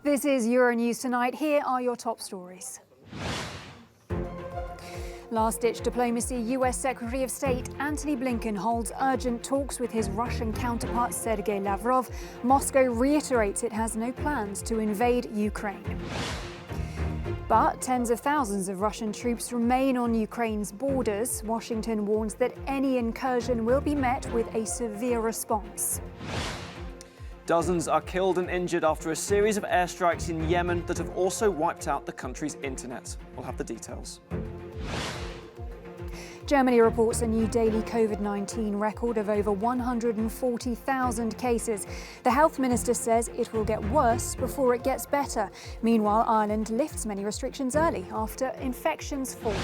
This is Euronews Tonight. Here are your top stories. Last-ditch diplomacy. US Secretary of State Antony Blinken holds urgent talks with his Russian counterpart Sergei Lavrov. Moscow reiterates it has no plans to invade Ukraine. But tens of thousands of Russian troops remain on Ukraine's borders. Washington warns that any incursion will be met with a severe response. Dozens are killed and injured after a series of airstrikes in Yemen that have also wiped out the country's internet. We'll have the details. Germany reports a new daily COVID-19 record of over 140,000 cases. The health minister says it will get worse before it gets better. Meanwhile, Ireland lifts many restrictions early after infections fall.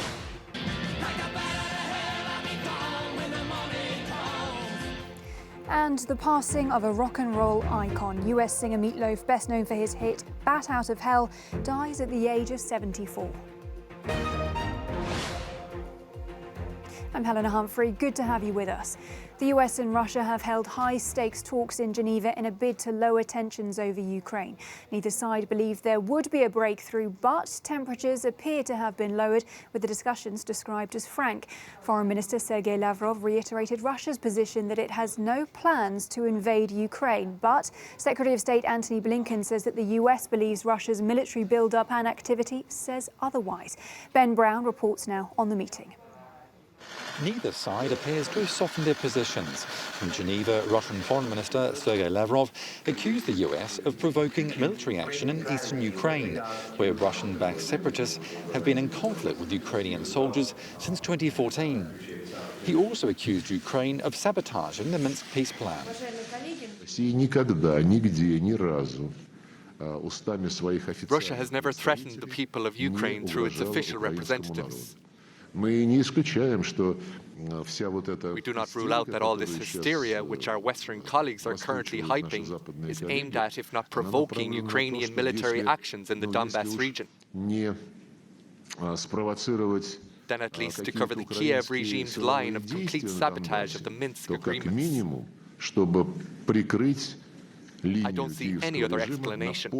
And the passing of a rock and roll icon. US singer Meatloaf, best known for his hit Bat Out of Hell, dies at the age of 74. I'm Helena Humphrey. Good to have you with us. The US and Russia have held high-stakes talks in Geneva in a bid to lower tensions over Ukraine. Neither side believed there would be a breakthrough, but temperatures appear to have been lowered, with the discussions described as frank. Foreign Minister Sergei Lavrov reiterated Russia's position that it has no plans to invade Ukraine. But Secretary of State Antony Blinken says that the US believes Russia's military build-up and activity says otherwise. Ben Brown reports now on the meeting. Neither side appears to have softened their positions. From Geneva, Russian Foreign Minister Sergei Lavrov accused the US of provoking military action in eastern Ukraine, where Russian-backed separatists have been in conflict with Ukrainian soldiers since 2014. He also accused Ukraine of sabotaging the Minsk peace plan. Russia has never threatened the people of Ukraine through its official representatives. We do not rule out that all this hysteria, which our Western colleagues are currently hyping, is aimed at, if not provoking, Ukrainian military actions in the Donbass region. Then at least to cover the Kiev regime's line of complete sabotage of the Minsk agreements. I don't see any other explanation.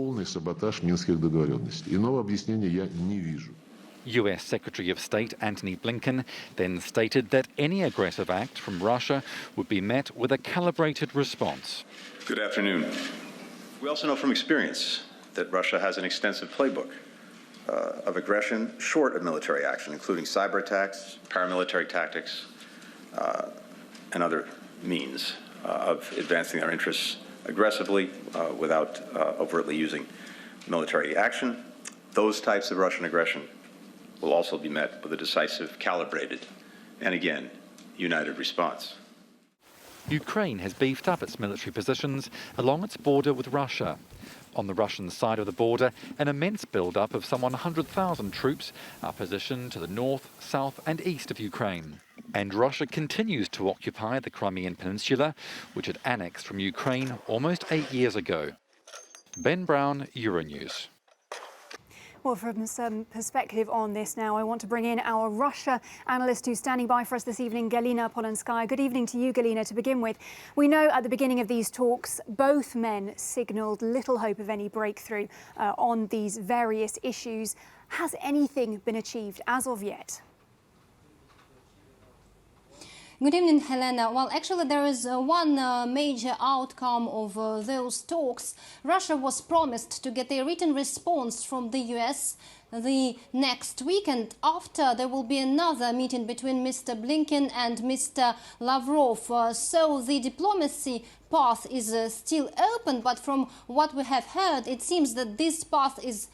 US Secretary of State Antony Blinken then stated that any aggressive act from Russia would be met with a calibrated response. Good afternoon. We also know from experience that Russia has an extensive playbook of aggression short of military action, including cyber attacks, paramilitary tactics, and other means of advancing their interests aggressively without overtly using military action. Those types of Russian aggression will also be met with a decisive, calibrated, and again, united response. Ukraine has beefed up its military positions along its border with Russia. On the Russian side of the border, an immense build-up of some 100,000 troops are positioned to the north, south and east of Ukraine. And Russia continues to occupy the Crimean Peninsula, which it annexed from Ukraine almost 8 years ago. Ben Brown, Euronews. Well, from some perspective on this now, I want to bring in our Russia analyst who's standing by for us this evening, Galina Polanskaya. Good evening to you, Galina. To begin with, we know at the beginning of these talks, both men signalled little hope of any breakthrough on these various issues. Has anything been achieved as of yet? Good evening, Helena. Well, actually, there is one major outcome of those talks. Russia was promised to get a written response from the US the next week, and after there will be another meeting between Mr. Blinken and Mr. Lavrov. So the diplomacy path is still open, but from what we have heard, it seems that this path is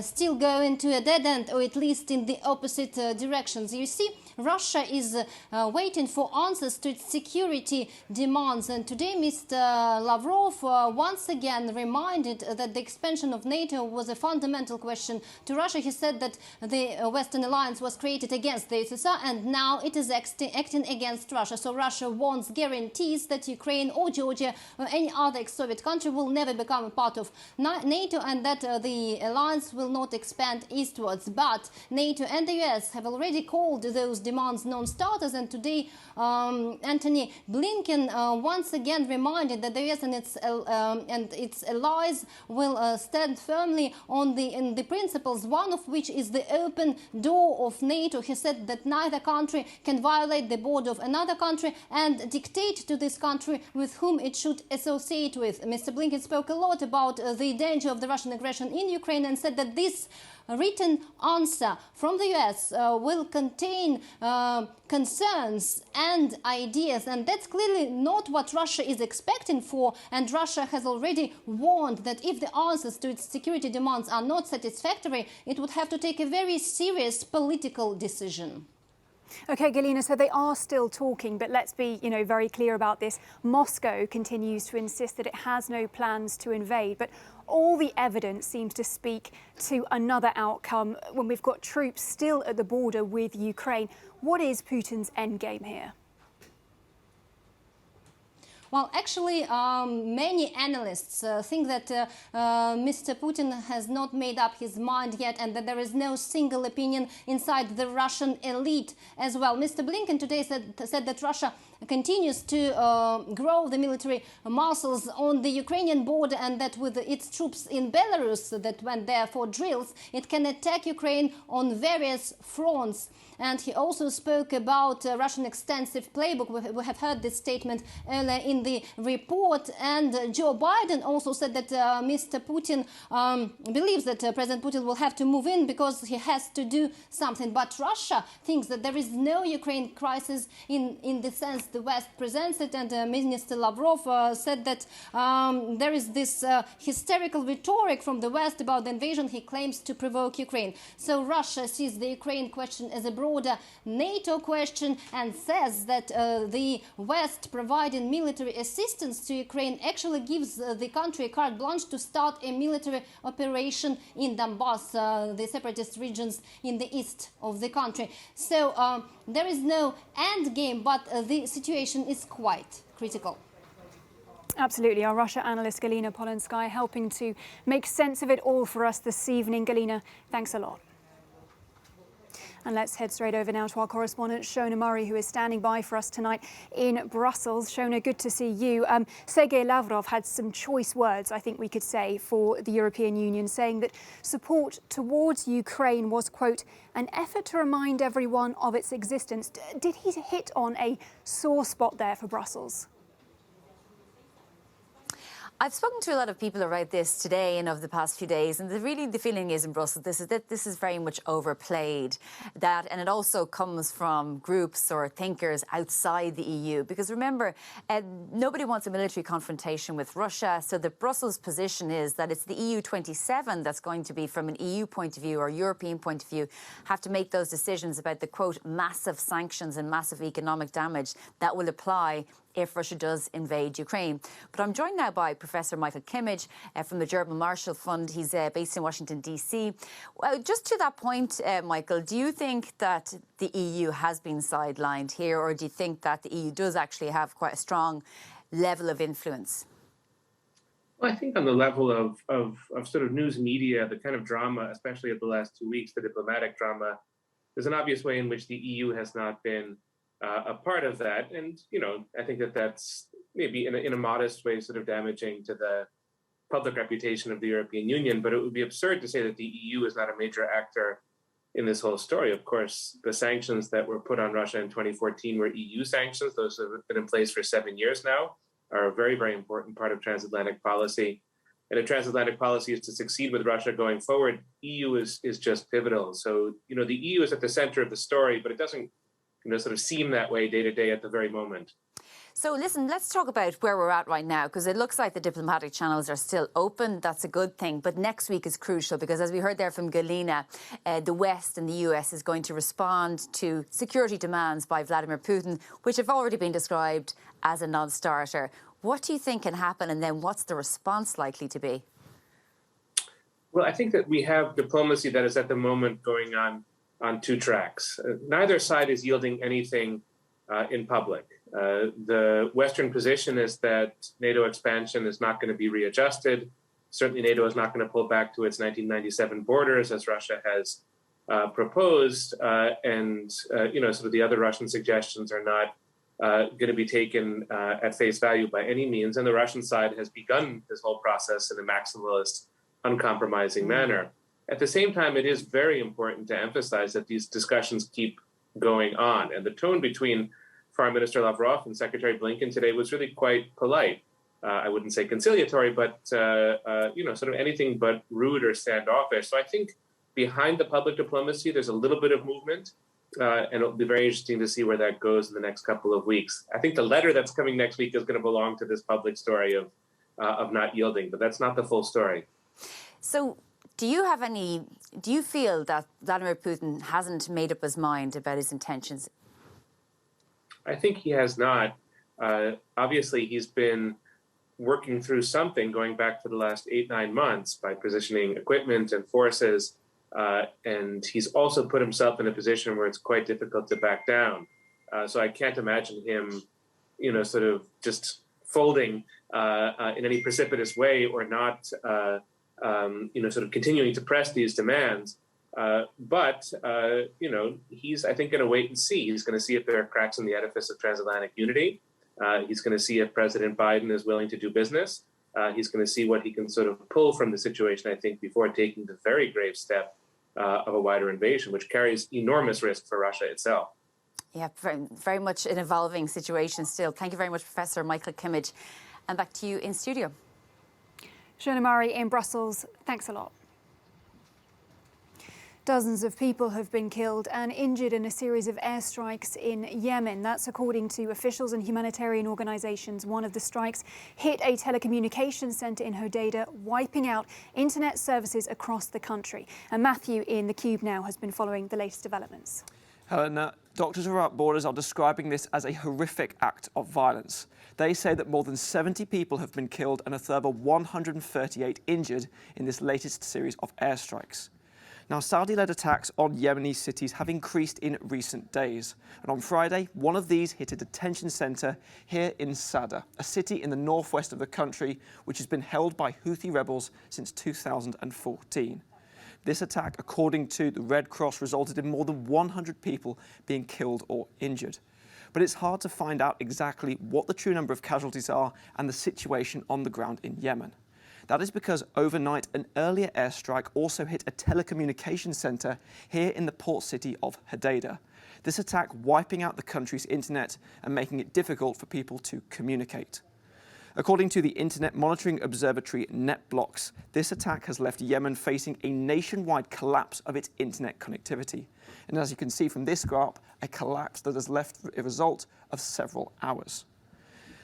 still going to a dead end, or at least in the opposite directions. You see, Russia is waiting for answers to its security demands. And today, Mr. Lavrov once again reminded that the expansion of NATO was a fundamental question to Russia. Russia. He said that the Western alliance was created against the USSR and now it is acting against Russia. So Russia wants guarantees that Ukraine or Georgia or any other ex-Soviet country will never become a part of NATO and that the alliance will not expand eastwards. But NATO and the US have already called those demands non-starters, and today Antony Blinken once again reminded that the US and its allies will stand firmly on the principles, one of which is the open door of NATO. He said that neither country can violate the border of another country and dictate to this country with whom it should associate with. Mr. Blinken spoke a lot about the danger of the Russian aggression in Ukraine and said that this written answer from the US will contain concerns and ideas, and that's clearly not what Russia is expecting for, and Russia has already warned that if the answers to its security demands are not satisfactory, it would have to take a very serious political decision. OK, Galina, so they are still talking, but let's be, very clear about this. Moscow continues to insist that it has no plans to invade, but all the evidence seems to speak to another outcome when we've got troops still at the border with Ukraine. What is Putin's endgame here? Well, actually, many analysts think that Mr. Putin has not made up his mind yet and that there is no single opinion inside the Russian elite as well. Mr. Blinken today said that Russia continues to grow the military muscles on the Ukrainian border and that with its troops in Belarus that went there for drills, it can attack Ukraine on various fronts. And he also spoke about Russian extensive playbook. We have heard this statement earlier in the report. And Joe Biden also said that Mr. Putin believes that President Putin will have to move in because he has to do something. But Russia thinks that there is no Ukraine crisis in the sense the West presents it. And Minister Lavrov said that there is this hysterical rhetoric from the West about the invasion he claims to provoke Ukraine. So Russia sees the Ukraine question as a broader NATO question and says that the West providing military assistance to Ukraine actually gives the country carte blanche to start a military operation in Donbass, the separatist regions in the east of the country. So there is no end game, but the situation is quite critical. Absolutely. Our Russia analyst Galina Polanskaya helping to make sense of it all for us this evening. Galina, thanks a lot. And let's head straight over now to our correspondent, Shona Murray, who is standing by for us tonight in Brussels. Shona, good to see you. Sergei Lavrov had some choice words, I think we could say, for the European Union, saying that support towards Ukraine was, quote, an effort to remind everyone of its existence. Did he hit on a sore spot there for Brussels? I've spoken to a lot of people about this today and over the past few days, and the feeling is in Brussels this is very much overplayed. And it also comes from groups or thinkers outside the EU, because remember, nobody wants a military confrontation with Russia. So the Brussels position is that it's the EU 27 that's going to be, from an EU point of view or European point of view, have to make those decisions about the, quote, massive sanctions and massive economic damage that will apply if Russia does invade Ukraine. But I'm joined now by Professor Michael Kimmage from the German Marshall Fund. He's based in Washington, D.C. Well, just to that point, Michael, do you think that the EU has been sidelined here, or do you think that the EU does actually have quite a strong level of influence? Well, I think on the level of sort of news media, the kind of drama, especially of the last 2 weeks, the diplomatic drama, there's an obvious way in which the EU has not been a part of that. And, I think that that's maybe in a modest way sort of damaging to the public reputation of the European Union. But it would be absurd to say that the EU is not a major actor in this whole story. Of course, the sanctions that were put on Russia in 2014 were EU sanctions. Those have been in place for 7 years now, are a very, very important part of transatlantic policy. And if transatlantic policy is to succeed with Russia going forward, EU is just pivotal. So, the EU is at the center of the story, but it doesn't sort of seem that way day to day at the very moment. So listen, let's talk about where we're at right now, because it looks like the diplomatic channels are still open. That's a good thing. But next week is crucial because, as we heard there from Galina, the West and the US is going to respond to security demands by Vladimir Putin, which have already been described as a non-starter. What do you think can happen, and then what's the response likely to be? Well, I think that we have diplomacy that is at the moment going on two tracks. Neither side is yielding anything in public. The Western position is that NATO expansion is not going to be readjusted. Certainly, NATO is not going to pull back to its 1997 borders, as Russia has proposed, and sort of the other Russian suggestions are not going to be taken at face value by any means. And the Russian side has begun this whole process in a maximalist, uncompromising manner. At the same time, it is very important to emphasize that these discussions keep going on, and the tone between Foreign Minister Lavrov and Secretary Blinken today was really quite polite. I wouldn't say conciliatory, but sort of anything but rude or standoffish. So I think behind the public diplomacy, there's a little bit of movement, and it'll be very interesting to see where that goes in the next couple of weeks. I think the letter that's coming next week is going to belong to this public story of not yielding, but that's not the full story. So do you feel that Vladimir Putin hasn't made up his mind about his intentions? I think he has not. Obviously, he's been working through something going back for the last 8-9 months by positioning equipment and forces. And he's also put himself in a position where it's quite difficult to back down. So I can't imagine him, sort of just folding in any precipitous way or not, sort of continuing to press these demands. But he's, I think, going to wait and see. He's going to see if there are cracks in the edifice of transatlantic unity. He's going to see if President Biden is willing to do business. He's going to see what he can sort of pull from the situation, I think, before taking the very grave step of a wider invasion, which carries enormous risk for Russia itself. Yeah, very, very much an evolving situation still. Thank you very much, Professor Michael Kimmage. And back to you in studio. Shona Murray in Brussels, thanks a lot. Dozens of people have been killed and injured in a series of airstrikes in Yemen. That's according to officials and humanitarian organisations. One of the strikes hit a telecommunications centre in Hodeidah, wiping out internet services across the country. And Matthew in the Cube now has been following the latest developments. Helena, Doctors Without Borders are describing this as a horrific act of violence. They say that more than 70 people have been killed and a further 138 injured in this latest series of airstrikes. Now, Saudi-led attacks on Yemeni cities have increased in recent days. And on Friday, one of these hit a detention centre here in Sada, a city in the northwest of the country, which has been held by Houthi rebels since 2014. This attack, according to the Red Cross, resulted in more than 100 people being killed or injured. But it's hard to find out exactly what the true number of casualties are and the situation on the ground in Yemen. That is because overnight, an earlier airstrike also hit a telecommunications centre here in the port city of Hodeidah. This attack wiping out the country's internet and making it difficult for people to communicate. According to the Internet Monitoring Observatory NetBlocks, this attack has left Yemen facing a nationwide collapse of its internet connectivity. And as you can see from this graph, a collapse that has left a result of several hours.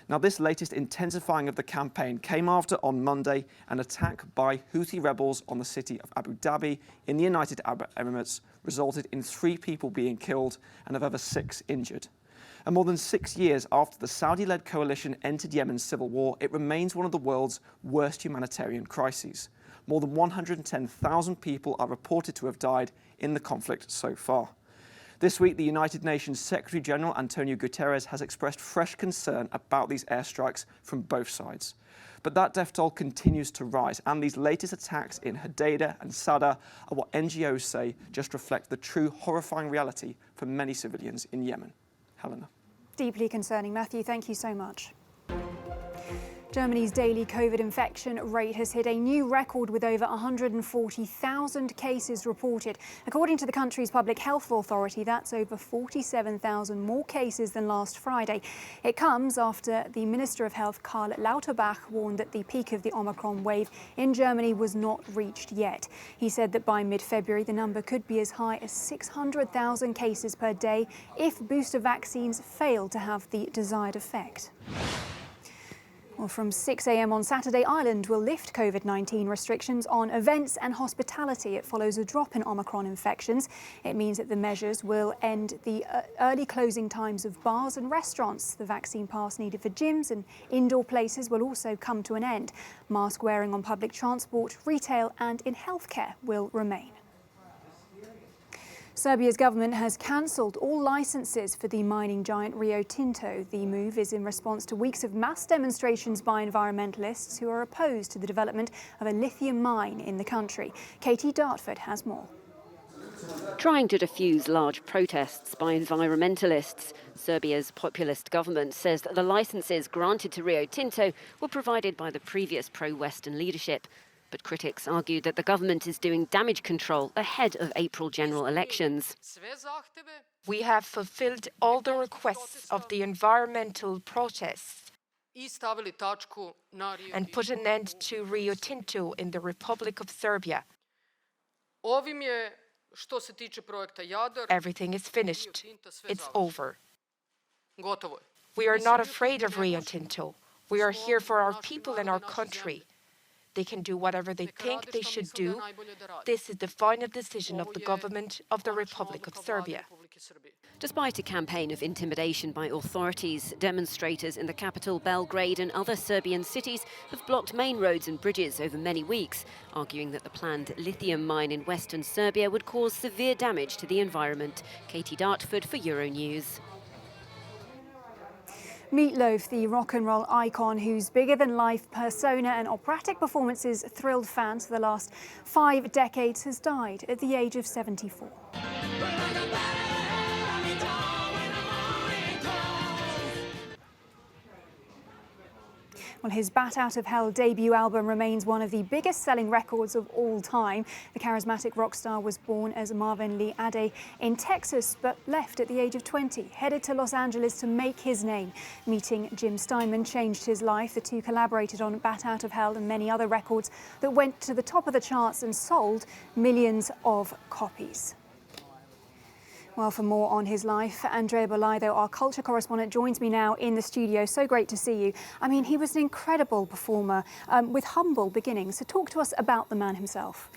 Now, this latest intensifying of the campaign came after, on Monday, an attack by Houthi rebels on the city of Abu Dhabi in the United Arab Emirates resulted in 3 people being killed and a further 6 injured. And more than 6 years after the Saudi-led coalition entered Yemen's civil war, it remains one of the world's worst humanitarian crises. More than 110,000 people are reported to have died in the conflict so far. This week, the United Nations Secretary-General Antonio Guterres has expressed fresh concern about these airstrikes from both sides. But that death toll continues to rise, and these latest attacks in Hodeidah and Sada are what NGOs say just reflect the true horrifying reality for many civilians in Yemen. Helena. Deeply concerning, Matthew. Thank you so much. Germany's daily COVID infection rate has hit a new record with over 140,000 cases reported. According to the country's public health authority, that's over 47,000 more cases than last Friday. It comes after the Minister of Health, Karl Lauterbach, warned that the peak of the Omicron wave in Germany was not reached yet. He said that by mid-February, the number could be as high as 600,000 cases per day if booster vaccines fail to have the desired effect. Well, from 6 a.m. on Saturday, Ireland will lift COVID-19 restrictions on events and hospitality. It follows a drop in Omicron infections. It means that the measures will end the early closing times of bars and restaurants. The vaccine pass needed for gyms and indoor places will also come to an end. Mask wearing on public transport, retail and in healthcare will remain. Serbia's government has cancelled all licences for the mining giant Rio Tinto. The move is in response to weeks of mass demonstrations by environmentalists who are opposed to the development of a lithium mine in the country. Katie Dartford has more. Trying to defuse large protests by environmentalists, Serbia's populist government says that the licences granted to Rio Tinto were provided by the previous pro-Western leadership. But critics argued that the government is doing damage control ahead of April general elections. We have fulfilled all the requests of the environmental protests and put an end to Rio Tinto in the Republic of Serbia. Everything is finished. It's over. We are not afraid of Rio Tinto. We are here for our people and our country. They can do whatever they think they should do. This is the final decision of the government of the Republic of Serbia. Despite a campaign of intimidation by authorities, demonstrators in the capital Belgrade and other Serbian cities have blocked main roads and bridges over many weeks, arguing that the planned lithium mine in western Serbia would cause severe damage to the environment. Katie Dartford for Euronews. Meatloaf, the rock and roll icon whose bigger-than-life persona and operatic performances thrilled fans for the last 5 decades, has died at the age of 74. Well, his Bat Out of Hell debut album remains one of the biggest-selling records of all time. The charismatic rock star was born as Marvin Lee Ade in Texas, but left at the age of 20, headed to Los Angeles to make his name. Meeting Jim Steinman changed his life. The two collaborated on Bat Out of Hell and many other records that went to the top of the charts and sold millions of copies. Well, for more on his life, Andrea Bellaido, our culture correspondent, joins me now in the studio. So great to see you. I mean, he was an incredible performer with humble beginnings. So talk to us about the man himself.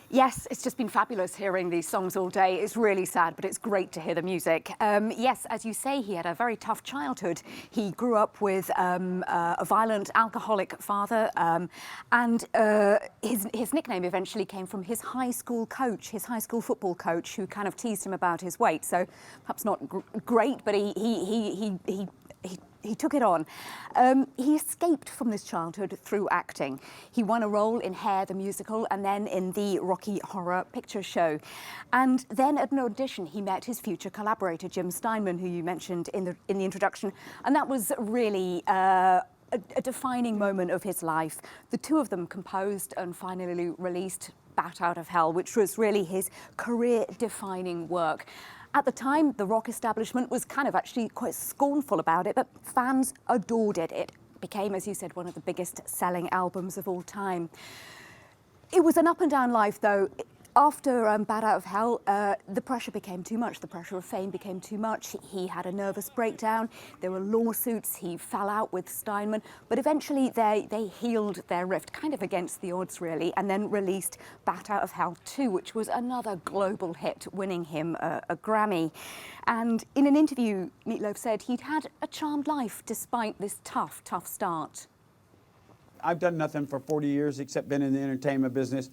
Yes, it's just been fabulous hearing these songs all day. It's really sad, but it's great to hear the music. Yes, as you say, he had a very tough childhood. He grew up with a violent alcoholic father, and his nickname eventually came from his high school coach, his high school football coach, who kind of teased him about his weight. So perhaps not great, but he took it on. He escaped from this childhood through acting. He won a role in Hair, the musical, and then in the Rocky Horror Picture Show. And then at an audition, he met his future collaborator, Jim Steinman, who you mentioned in the introduction. And that was really a defining moment of his life. The two of them composed and finally released Bat Out of Hell, which was really his career-defining work. At the time, the rock establishment was kind of actually quite scornful about it, but fans adored it. It became, as you said, one of the biggest selling albums of all time. It was an up and down life, though. After Bat Out of Hell, the pressure became too much. The pressure of fame became too much. He had a nervous breakdown. There were lawsuits. He fell out with Steinman. But eventually they healed their rift, kind of against the odds, really, and then released Bat Out of Hell 2, which was another global hit, winning him a Grammy. And in an interview, Meatloaf said he'd had a charmed life despite this tough start. I've done nothing for 40 years except been in the entertainment business.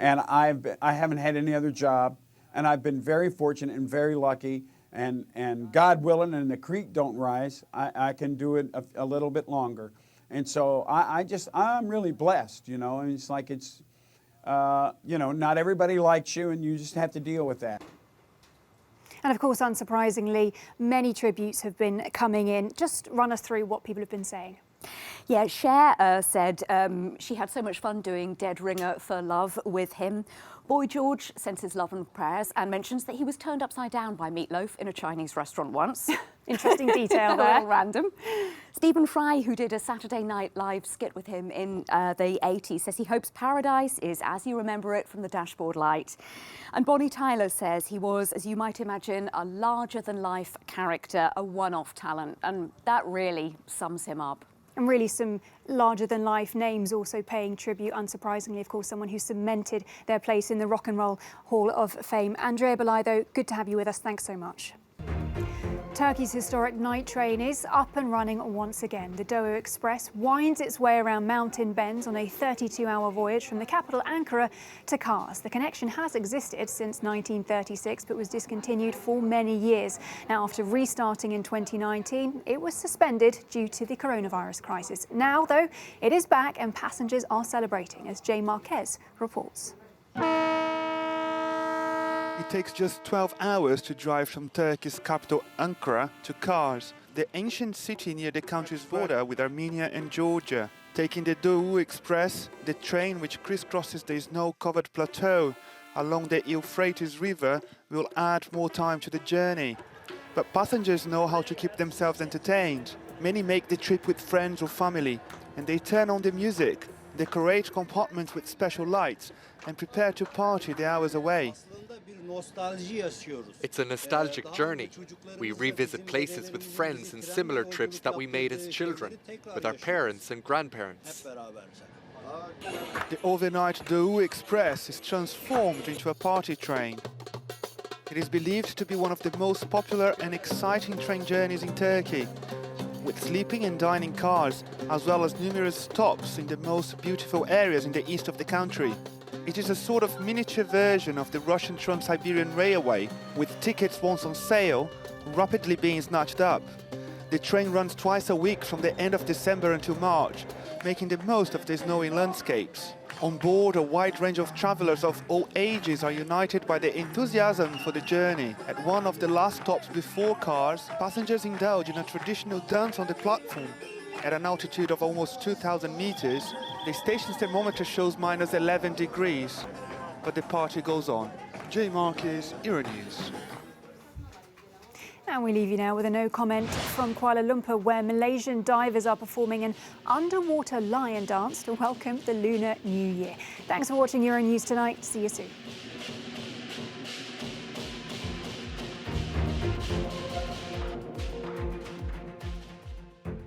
And I haven't had any other job, and I've been very fortunate and very lucky, and God willing, and the creek don't rise, I can do it a little bit longer. And so I'm really blessed, you know, and it's like it's, you know, not everybody likes you, and you just have to deal with that. And of course, unsurprisingly, many tributes have been coming in. Just run us through what people have been saying. Yeah, Cher said she had so much fun doing Dead Ringer for Love with him. Boy George sends his love and prayers and mentions that he was turned upside down by Meatloaf in a Chinese restaurant once. Interesting detail there. A little random. Stephen Fry, who did a Saturday Night Live skit with him in the 80s, says he hopes Paradise is as you remember it from the dashboard light. And Bonnie Tyler says he was, as you might imagine, a larger-than-life character, a one-off talent, and that really sums him up. And really some larger-than-life names also paying tribute, unsurprisingly, of course, someone who cemented their place in the Rock and Roll Hall of Fame. Andrea Bellaido, good to have you with us. Thanks so much. Turkey's historic night train is up and running once again. The Doğu Express winds its way around mountain bends on a 32-hour voyage from the capital Ankara to Kars. The connection has existed since 1936 but was discontinued for many years. Now, after restarting in 2019, it was suspended due to the coronavirus crisis. Now, though, it is back and passengers are celebrating, as Jay Marquez reports. It takes just 12 hours to drive from Turkey's capital Ankara to Kars, the ancient city near the country's border with Armenia and Georgia. Taking the Doğu Express, the train which crisscrosses the snow-covered plateau along the Euphrates River, will add more time to the journey. But passengers know how to keep themselves entertained. Many make the trip with friends or family, and they turn on the music, decorate compartments with special lights, and prepare to party the hours away. It's a nostalgic journey. We revisit places with friends and similar trips that we made as children, with our parents and grandparents. The overnight Doğu Express is transformed into a party train. It is believed to be one of the most popular and exciting train journeys in Turkey, with sleeping and dining cars, as well as numerous stops in the most beautiful areas in the east of the country. It is a sort of miniature version of the Russian Trans-Siberian Railway, with tickets once on sale, rapidly being snatched up. The train runs twice a week from the end of December until March, making the most of the snowy landscapes. On board, a wide range of travelers of all ages are united by the enthusiasm for the journey. At one of the last stops before Kars, passengers indulge in a traditional dance on the platform. At an altitude of almost 2,000 meters, the station's thermometer shows minus 11 degrees, but the party goes on. Jay Marquez, Euronews. And we leave you now with a no comment from Kuala Lumpur, where Malaysian divers are performing an underwater lion dance to welcome the Lunar New Year. Thanks for watching Euronews tonight. See you soon.